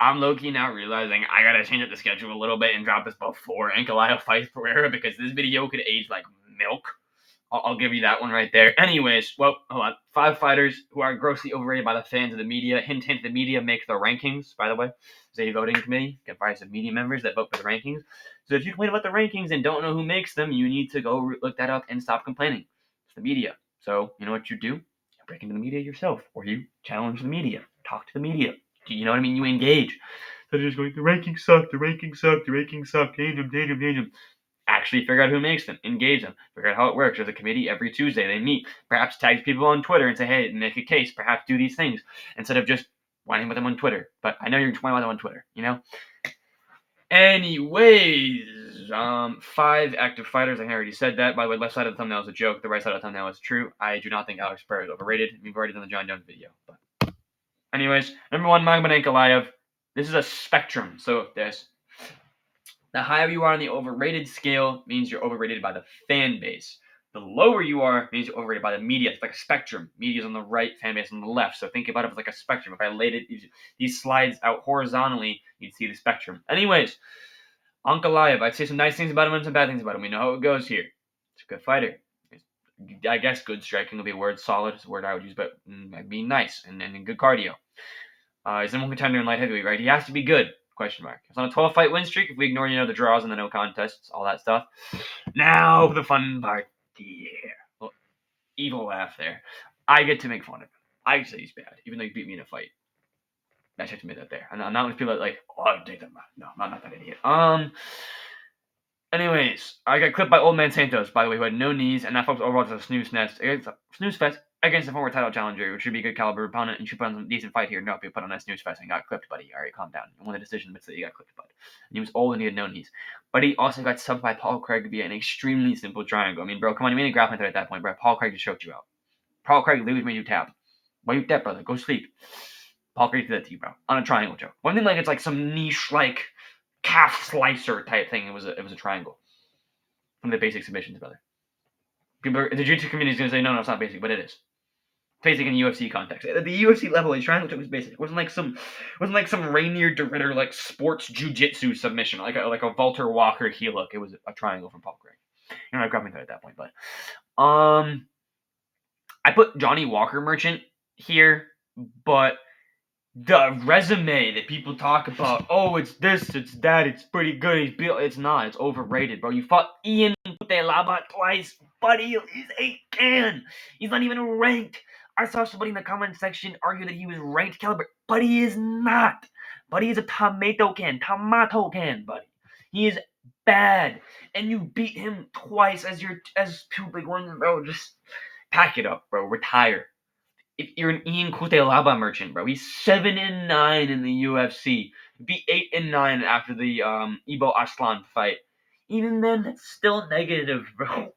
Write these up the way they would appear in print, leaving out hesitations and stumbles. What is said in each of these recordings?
I'm low-key now realizing I gotta change up the schedule a little bit and drop this before Ankalaev fights Pereira because this video could age like milk. I'll give you that one right there. Anyways, well, hold on. 5 fighters who are grossly overrated by the fans of the media. Hint, hint, the media make the rankings, by the way. There's a voting committee comprised of media members that vote for the rankings. So if you complain about the rankings and don't know who makes them, you need to go look that up and stop complaining. It's the media. So you know what you do? You break into the media yourself, or you challenge the media. Talk to the media. Do you know what I mean? You engage. So they're just going, the rankings suck, the rankings suck, the rankings suck, change them. Actually figure out who makes them, engage them, figure out how it works. There's a committee every Tuesday. They meet, perhaps tag people on Twitter and say, hey, make a case, perhaps do these things, instead of just whining about them on Twitter. But I know you're whining about them on Twitter, you know? Anyways, 5 active fighters. I already said that. By the way, left side of the thumbnail is a joke. The right side of the thumbnail is true. I do not think Alex Pereira is overrated. We've already done the John Jones video. But anyways, number 1, Magomed Ankalaev. This is a spectrum. So this. The higher you are on the overrated scale means you're overrated by the fan base. The lower you are means you're overrated by the media. It's like a spectrum. Media's on the right, fan base on the left. So think about it as like a spectrum. If I laid these slides out horizontally, you'd see the spectrum. Anyways, Ankalaev, I'd say some nice things about him and some bad things about him. We know how it goes here. He's a good fighter. I guess good striking will be a word. Solid is a word I would use, but being nice and good cardio. He's the number 1 contender in light heavyweight, right? He has to be good. Question mark. It's on a 12-fight win streak. If we ignore, the draws and the no contests, all that stuff. Now the fun part. Yeah. Well, evil laugh there. I get to make fun of him. I say he's bad, even though he beat me in a fight. I should admit that there. And not many people are like, oh, I take that. No, I'm not that idiot. Anyways, I got clipped by Old Man Santos, by the way, who had no knees, and that folks overall to a snooze fest against the former title challenger, which should be a good caliber opponent, and should put on some decent fight here. No, you put on that snooze fest and got clipped, buddy. All right, calm down. One of the decisions admits that you got clipped, bud. And he was old and he had no knees. But he also got subbed by Paul Craig via an extremely simple triangle. I mean, bro, come on, you made a grappling threat at that point, bro. Paul Craig just choked you out. Paul Craig literally made you tap. Why you tap, brother? Go sleep. Paul Craig did that to you, bro. On a triangle choke. One thing like it's like some niche like calf slicer type thing. It was a triangle. From the basic submissions, brother. The jiu-jitsu community is going to say, no, it's not basic, but it is. Basic in UFC context. At the UFC level, a triangle choke was basic. It wasn't like some Rainier de Ritter like sports jiu-jitsu submission, like a Walter Walker heel hook. It was a triangle from Paul Craig. You know, I grabbed my at that point, but I put Johnny Walker Merchant here, but the resume that people talk about, oh, it's this, it's that, it's pretty good, he's built, it's not, it's overrated, bro. You fought Ian Putelaba twice, buddy, he's a can. He's not even ranked. I saw somebody in the comment section argue that he was ranked caliber, but he is not. Buddy is a tomato can, buddy. He is bad, and you beat him twice as two big ones, bro. Just pack it up, bro. Retire. If you're an Ian Kutelaba merchant, bro, he's 7-9 in the UFC. Beat 8-9 after the Ibo Aslan fight. Even then, that's still negative, bro.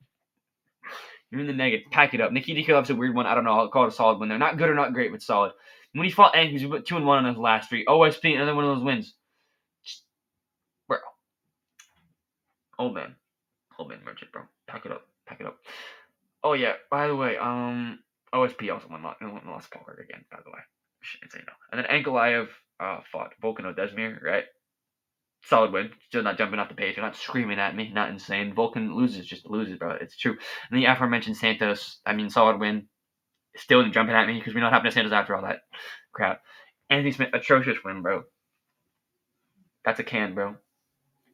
You're in the negative. Pack it up. Nikita Krillov's a weird one. I don't know. I'll call it a solid one. They're not good or not great, but solid. When he fought Ank, he was 2-1 on his last 3. OSP, another one of those wins. Bro. Old man merchant, bro. Pack it up. Oh yeah. By the way, OSP also lost Paul Craig again, by the way. Should say no. And then Ankalaev fought Volkan Ozdemir, right? Solid win. Still not jumping off the page. You're not screaming at me. Not insane. Volkan just loses, bro. It's true. And the aforementioned Santos, solid win. Still isn't jumping at me because we know what happened to Santos after all that crap. Anthony Smith, atrocious win, bro. That's a can, bro.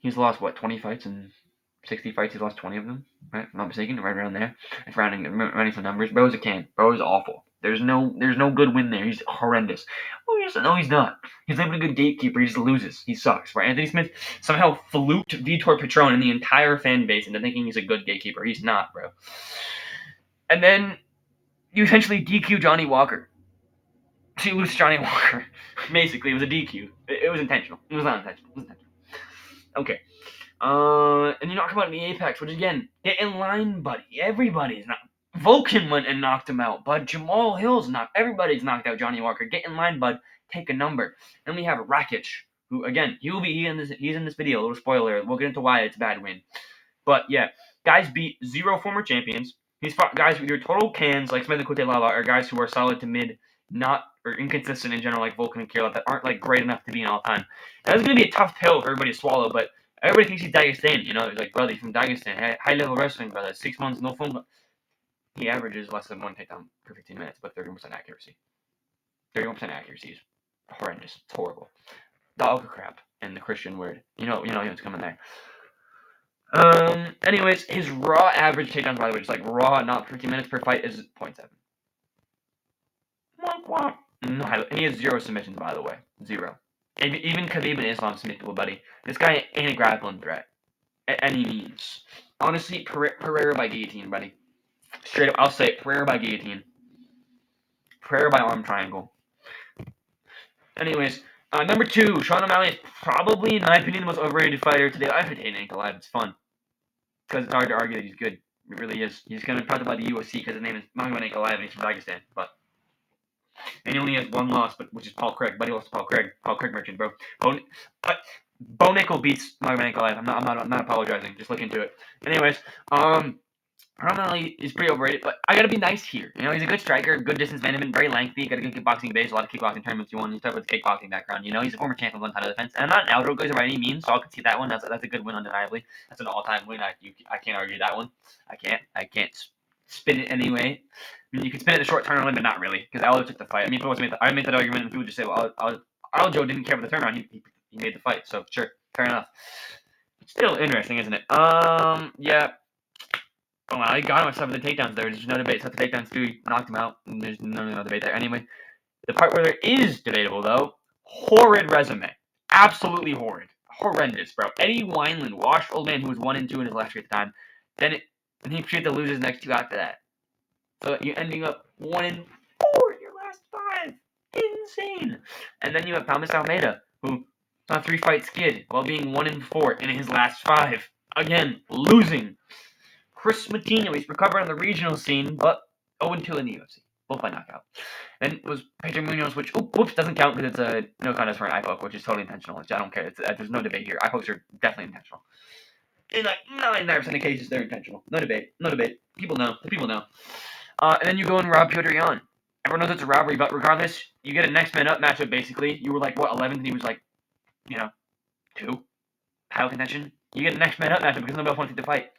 He's lost, 20 fights and 60 fights, he's lost 20 of them, right? If I'm not mistaken, right around there. If running some numbers, bro is a can. Bro is awful. There's no good win there. He's horrendous. No, he's not. He's not even a good gatekeeper. He just loses. He sucks, right? Anthony Smith somehow fluked Vitor Petrone and the entire fan base into thinking he's a good gatekeeper. He's not, bro. And then you essentially DQ Johnny Walker. So you lose Johnny Walker. Basically, it was a DQ. It was intentional. It was not intentional. It was intentional. Okay. And you knock him out in the Apex, which again, get in line, buddy. Everybody's not. Volkan went and knocked him out, bud. Jamal Hill's knocked. Everybody's knocked out Johnny Walker. Get in line, bud. Take a number. Then we have Rakic, who again, he's in this video. A little spoiler. We'll get into why it's a bad win. But yeah, guys beat 0 former champions. He's fought guys with your total cans like Smith and Kutelala are guys who are solid to mid, not or inconsistent in general, like Vulcan and Kirillov, that aren't like great enough to be an all-time. That's gonna be a tough pill for everybody to swallow, but everybody thinks he's Dagestani. You know, he's like, brother, he's from Dagestan, high-level wrestling, brother. 6 months, no phone. He averages less than one takedown per 15 minutes, but 31% accuracy. 31% accuracy is horrendous. It's horrible. Dog crap and the Christian word. You know what's coming there. Anyways, his raw average takedowns, by the way, just like raw, not 15 minutes per fight, is 0.7. No, and he has 0 submissions, by the way. 0. Even Khabib and Islam submit people, buddy. This guy ain't a grappling threat. At any means. Honestly, Pereira by guillotine, buddy. Straight up, I'll say it. Pereira by guillotine. Pereira by arm triangle. Anyways, number 2, Sean O'Malley is probably, in my opinion, the most overrated fighter today. I've hit Ankalaev. It's fun. Because it's hard to argue that he's good. It really is. He's going to talk about the UFC because his name is Magomed Ankalaev and he's from Dagestan. And he only has 1 loss, which is Paul Craig. But he lost to Paul Craig. Paul Craig merchant, bro. Bo Nickel beats Magomed Ankalaev. I'm not apologizing. Just look into it. Anyways, O'Malley is pretty overrated, but I gotta be nice here. You know, he's a good striker, good distance management, very lengthy, got a good kickboxing base, a lot of kickboxing tournaments you won. He's talking about the kickboxing background. You know, he's a former champion of one title defense, and I'm not an outro guy by any means, so I'll concede that one. That's a good win, undeniably. That's an all-time win. I can't argue that one. I can't spin it anyway. I mean, you can spin it the short turnaround, but not really, because Aldo took the fight. I mean, I made that argument, and people just say, well, Aldo didn't care about the turnaround. He made the fight, so sure, fair enough. It's still interesting, isn't it? Yeah. Oh, well, I got him with some of the takedowns there. There's no debate. So the takedowns do knocked him out. And there's no debate there. Anyway, the part where there is debatable, though, horrid resume. Absolutely horrid. Horrendous, bro. Eddie Wineland, washed old man who was 1-2 in his last year at the time. Then he proceeded to lose his next 2 after that. So you're ending up 1-4 in your last 5. Insane. And then you have Thomas Almeida, who on a 3-fight skid while being 1-4 in his last 5. Again, losing. Chris Matino, he's recovered on the regional scene, but 0-2 in the UFC, both by knockout. Then it was Pedro Munoz, which, whoops, doesn't count because it's a no contest for an eye poke, which is totally intentional. I don't care. There's no debate here. Eye pokes are definitely intentional. In like 99% of cases, they're intentional. No debate. People know. And then you go and rob Petr Yan. Everyone knows it's a robbery, but regardless, you get a next man up matchup, basically. You were like, 11th, and he was like, 2? Title contention. You get a next man up matchup because nobody else wants to fight.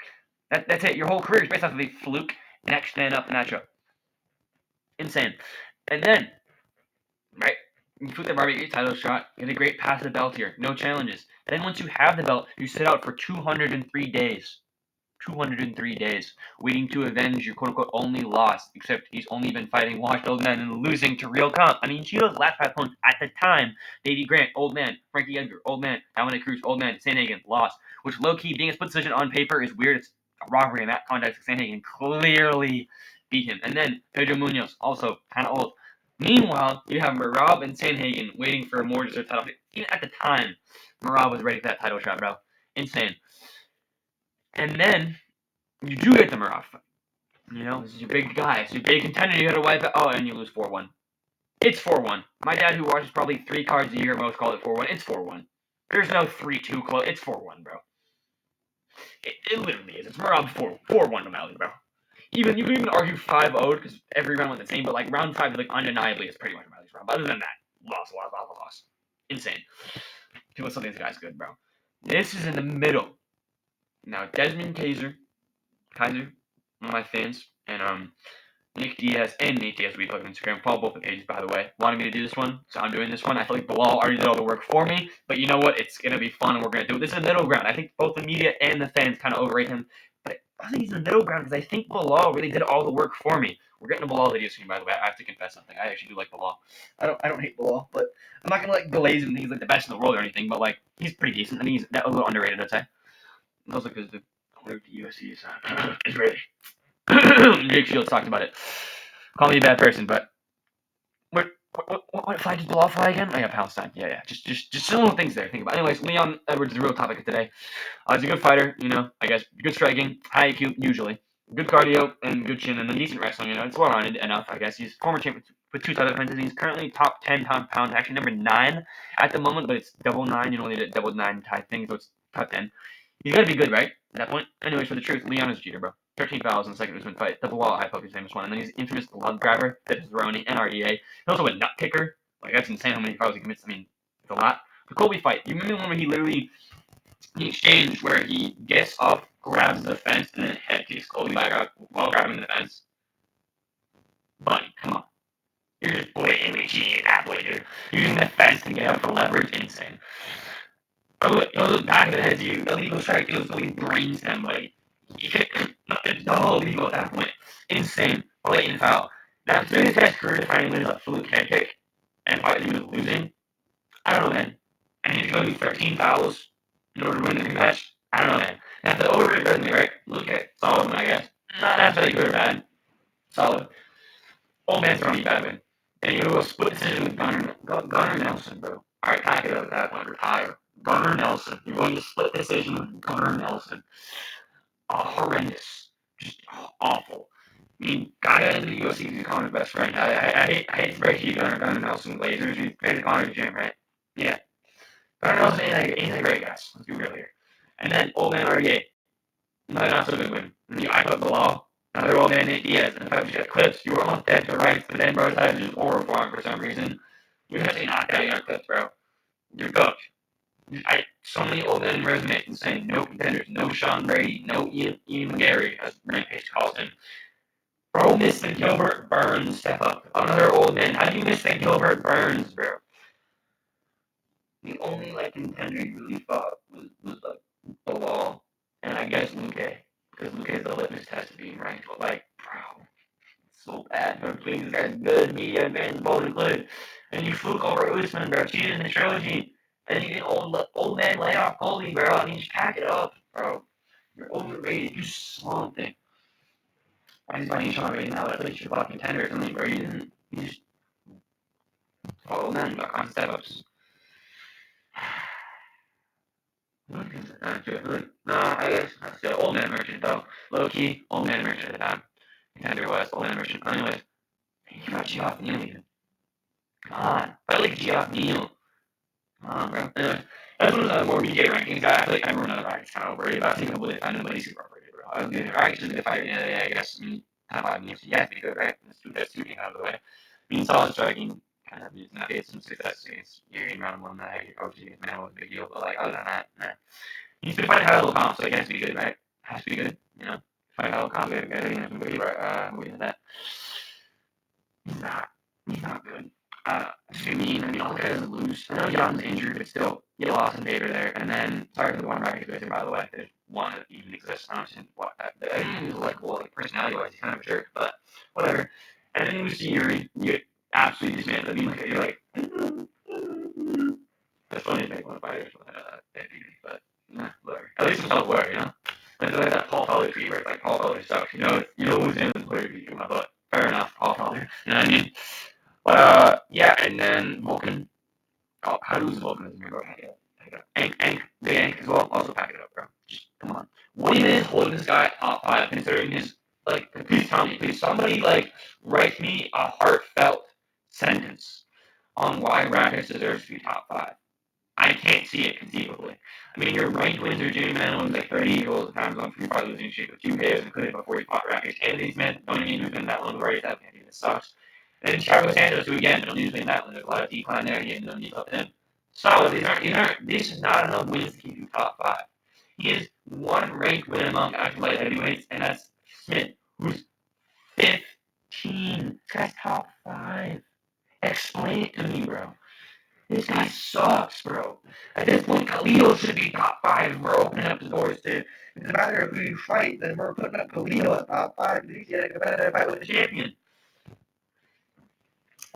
That's it. Your whole career is based off of a fluke next man up matchup. Insane. And then, right, you put the barbecue title shot, get a great pass to the belt here. No challenges. And then once you have the belt, you sit out for 203 days. 203 days, waiting to avenge your quote-unquote only loss, except he's only been fighting washed old men and losing to real comp. I mean, Cheeto's last 5 opponents at the time, Davey Grant, old man, Frankie Edgar, old man, Dominic Cruz, old man, Sandhagen, lost, which low-key, being a split decision on paper is weird. It's a robbery in that context. Sandhagen clearly beat him. And then Pedro Munoz, also kind of old. Meanwhile, you have Merab and Sandhagen waiting for a more deserved title. Even at the time, Merab was ready for that title shot, bro. Insane. And then you do get the Merab fight. This is your big guy. It's your big contender. You got to wipe it. Oh, and you lose 4-1. It's 4-1. My dad, who watches probably 3 cards a year, most call it 4-1. It's 4-1. There's no 3-2 close. It's 4-1, bro. It literally is. It's Merab 4-1 O'Malley, bro. You can even argue 5-0 because every round went the same, but like round 5 is like undeniably it's pretty much O'Malley's round. But other than that, loss. Insane. People still think this guy's good, bro. This is in the middle. Now, Desmond Kaiser, one of my fans, and Nick Diaz and Nate Diaz, we put on Instagram. Follow both the pages, by the way. Wanted me to do this one, so I'm doing this one. I feel like Bilal already did all the work for me, but you know what? It's going to be fun, and we're going to do it. This is a middle ground. I think both the media and the fans kind of overrate him, but I think he's in the middle ground because I think Bilal really did all the work for me. We're getting a Bilal video soon, by the way. I have to confess something. I actually do like Bilal. I don't hate Bilal, but I'm not going to glaze him and think he's like the best in the world or anything, but like he's pretty decent. I think he's a little underrated, I'd say. Also because the UFC is ready. Jake Shields talked about it. Call me a bad person, but what fight did Bilal fly again? Oh yeah, Palestine. Yeah. Just some little things there to think about. Anyways, Leon Edwards is the real topic of today. He's a good fighter, I guess. Good striking, high IQ usually. Good cardio and good chin and then decent wrestling, It's well-rounded enough, I guess. He's former champion with 2 title defenses. He's currently top 10 pounds, actually number 9 at the moment, but it's double 9. You don't need a double 9 type thing, so it's top 10. He's got to be good, right? At that point. Anyways, for the truth, Leon is a cheater, bro. 13 fouls in the second Usman fight. The Bilal I focus famous one. And then he's infamous lug grabber that is Roni and RDA. He's also a nut kicker. Like, that's insane how many fouls he commits. I mean, it's a lot. The Colby fight. You remember the one where he literally, the exchange where he gets up, grabs the fence, and then head kicks Colby back up while grabbing the fence? Buddy, come on. You're just blatantly cheating at that point, dude. Using the fence to get up for leverage, insane. It'll look back of the head to you. Illegal strike feels so he brains somebody. It's all illegal at that point. Insane. Blatant foul. Now, considering this guy's career defining win is a fluke head kick and fight that he was losing, I don't know, man. I need to go do 13 fouls in order to win the rematch. I don't know, man. Now, the overrated resume, right? Look at solid one, I guess. Not necessarily good or bad. Solid. Old man's throwing you bad win. Then you go split decision with Gunnar Nelson, bro. Alright, pack it up at that point. Retire. Gunnar Nelson. You're going to split decision with Gunnar Nelson. Horrendous. Just awful. I mean, guy in the UFC is Connor's best friend. I hate to break you, Gunnar Nelson Blazers. He's traded Connor to gym, right? Yeah. Gunnar Nelson ain't a great guy. Let's be real here. And then old man RDA. Not so good win. I put the law. Another old man Nate Diaz. And if I was just clips, you were almost dead to rights, but then bro decided to just horrifying for some reason. You're actually not getting our clips, bro. You're cooked. So many old men resumes saying no contenders, no Sean Brady, no Ian McGarry, as Rampage calls him. Bro, miss the Gilbert Burns step up. Another old man. How do you miss the Gilbert Burns, bro? The only contender you really thought was Bilal, and I guess Luque, because Luque is the litmus test of being ranked. But bro, it's so bad. Bro, please, this guy's good, media advantage, bold included, and you fluke over Usman, bro. Cheated in the trilogy. And you get old man lay off Colby, bro. I mean, just pack it up, bro. You're overrated. You something. I just find you Sean Brady now. At least you're fucking contender or something, bro. You didn't. You just follow men back on step ups. No, I guess that's the old man merchant though. Low key, old man merchant at the time. Contender was old man merchant. Anyways, you got Geoff Neal even. Come on. I like Geoff Neal. Come on, bro. Anyways. That's one of the more media rankings guy. I feel like everyone on the rankings kind of worried about. I think nobody's super worried, bro. I was getting rankings in the fight. Yeah, I guess. I mean, top 5 needs to be good, right? That's two being out of the way. I mean, solid striking kind of is not some success against Yuri round one that obviously against Man was a big deal, but other than that, nah. He's been fighting high level comp, so it has to be good, right? Has to be good, you know. Fight high level comp, good, movie that. He's not good. I mean, all the guys doesn't lose. I know Jan's injured, but still, you lost in favor there. And then, sorry for the one bracket question, by the way. There's one that even exists. I don't understand what that. Personality-wise, he's kind of a jerk, but whatever. And then you see Yuri, you absolutely dismantle. I mean, you're like, that's funny to make one fighter, but whatever. At least it's self-aware, you know. Like that Paul Felder tweet where it's like Paul Felder sucks. You know who's in the player you my butt. Fair enough, Paul Felder. You know what I mean? But yeah, and then Vulcan. Oh, how to lose Vulcan is bro. Pack it up. And the Yank as well. Also pack it up, bro. Just come on. What even is holding this guy top 5 considering his please tell me, please somebody write me a heartfelt sentence on why Rakic deserves to be top 5. I can't see it conceivably. I mean, your ranked wins are Jimmy Manuel was 30 goals at times on 3 probably losing streak with 2 KOs included before he fought Rakic. Anthony Smith, don't even who's been that long already. That sucks. And then Thiago Santos, who again, don't usually that one. There's a lot of decline there. You don't need up to him. Solid. This is not enough wins to keep you top 5. He is one ranked win among actual light heavyweights, and that's Smith, who's 15. This guy's top 5. Explain it to me, bro. This guy sucks, bro. At this point, Khalil should be top 5. We're opening up the doors to. It's a matter of who you fight, then we're putting up Khalil at top 5. He's getting a competitive fight with the champion.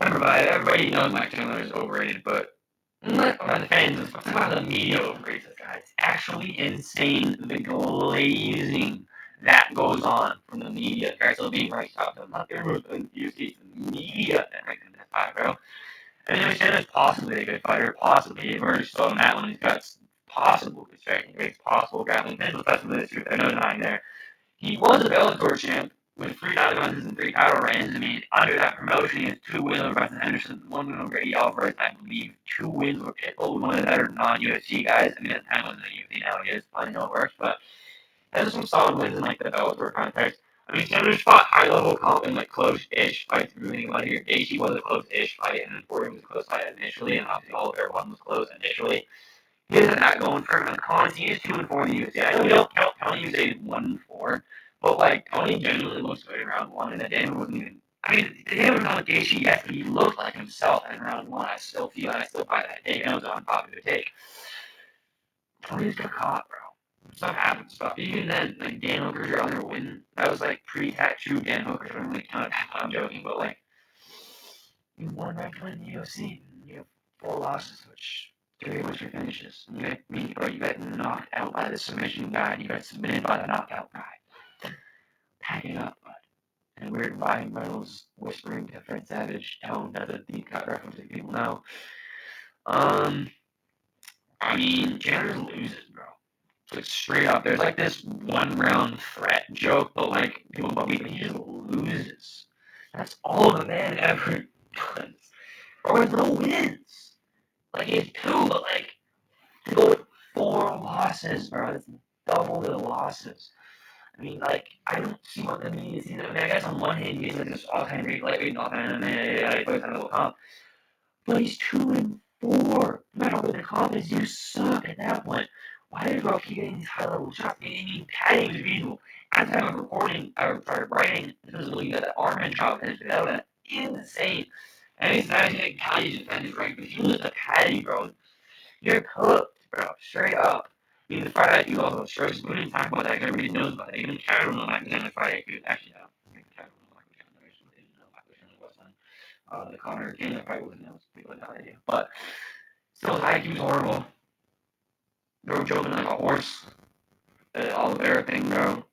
Everybody knows Mike Chandler is overrated, but not about the fans, it's about the media overrates this guy. It's actually insane the glazing that goes on from the media. Guys still being right top of not everyone in the UFC, the media that ranks in that 5, bro. And then Chandler's possibly a good fighter, possibly. We're just showing that one. He's got possible good striking rates, possible grappling potential. That's the truth. There's no denying there. He was a Bellator champ with 3 title runs and 3 title reigns. I mean, under that promotion, he has 2 wins over Bryson Henderson, 1 win over Eddie Alvarez, I believe 2 wins over Pitbull, one of the better non-UFC guys. I mean, at the time, it wasn't the UFC, now it is. I know it works, but Has some solid wins in like the Bellator context. I mean, Sanders fought high-level comp in like close-ish fights. If you're thinking about it here, Gaethje was a close-ish fight, and then Poirier was a close fight initially, and obviously Oliver one was close initially. He isn't that going for him in the comments. He is 2-4 in the UFC. I know we don't count Tony USA 1-4, but like Tony genuinely looks good in round one, and the Daniel wasn't even. I mean, the Daniel was on Gaethje, yes, but he looked like himself in round one. I still feel, and I still buy that take. And it was an unpopular take. Tony's got caught, bro. Stuff happens. Stuff. Even then, like Dan Hooker's your other win. That was like pre-tattoo Dan Hooker. So I don't really count that. I'm joking, but like you won ranked one in the UFC. You have 4 losses, which 3 was your finishes. And you got knocked out by the submission guy. And you got submitted by the knockout guy. Pack it up, bud. And weird Ryan Reynolds whispering to Fred Savage tone. That's a deep cut reference that people know. I mean, Chandler loses, bro. Like straight up. There's like this 1-round threat joke, but like people believe he just loses. That's all the man ever does. Or with no wins. Like he has 2, but like to go with 4 losses, bro. That's double the losses. I mean, like, I don't see what the media sees. I mean, I guess on one hand, he's like this all-time great lightweight, all-time MMA, he plays on the comp. But he's 2-4. No matter what the comp is, you suck at that point. Why did Bro keep getting these high-level shots? I mean, Patty was reasonable. At the time of recording, or writing, this was looking at the arm and chop finish. That was insane. And it's not even Patty's defense, right? Because you lose to Patty, bro. You're cooked, bro. Straight up. I mean, the Friday IQ also strokes. We didn't talk about that because everybody knows about it. Even Carol knows about the Friday IQ. Actually, no. Carol knows about it. Didn't know about it was on. The Connor King fight wasn't. That was people had no idea. But still, his IQ was horrible. They were joking like a horse. The Oliveira thing, bro.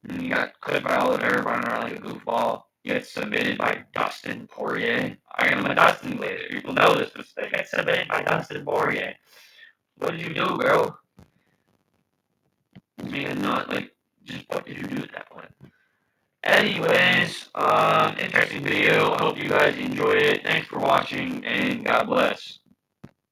And you got clipped by Oliveira running around like a goofball. You get submitted by Dustin Poirier. I'm a Dustin later. People know this, but they get submitted by Dustin Poirier. What did you do, bro? I mean, not like, just what did you do at that point? Anyways, interesting video. I hope you guys enjoyed it. Thanks for watching, and God bless.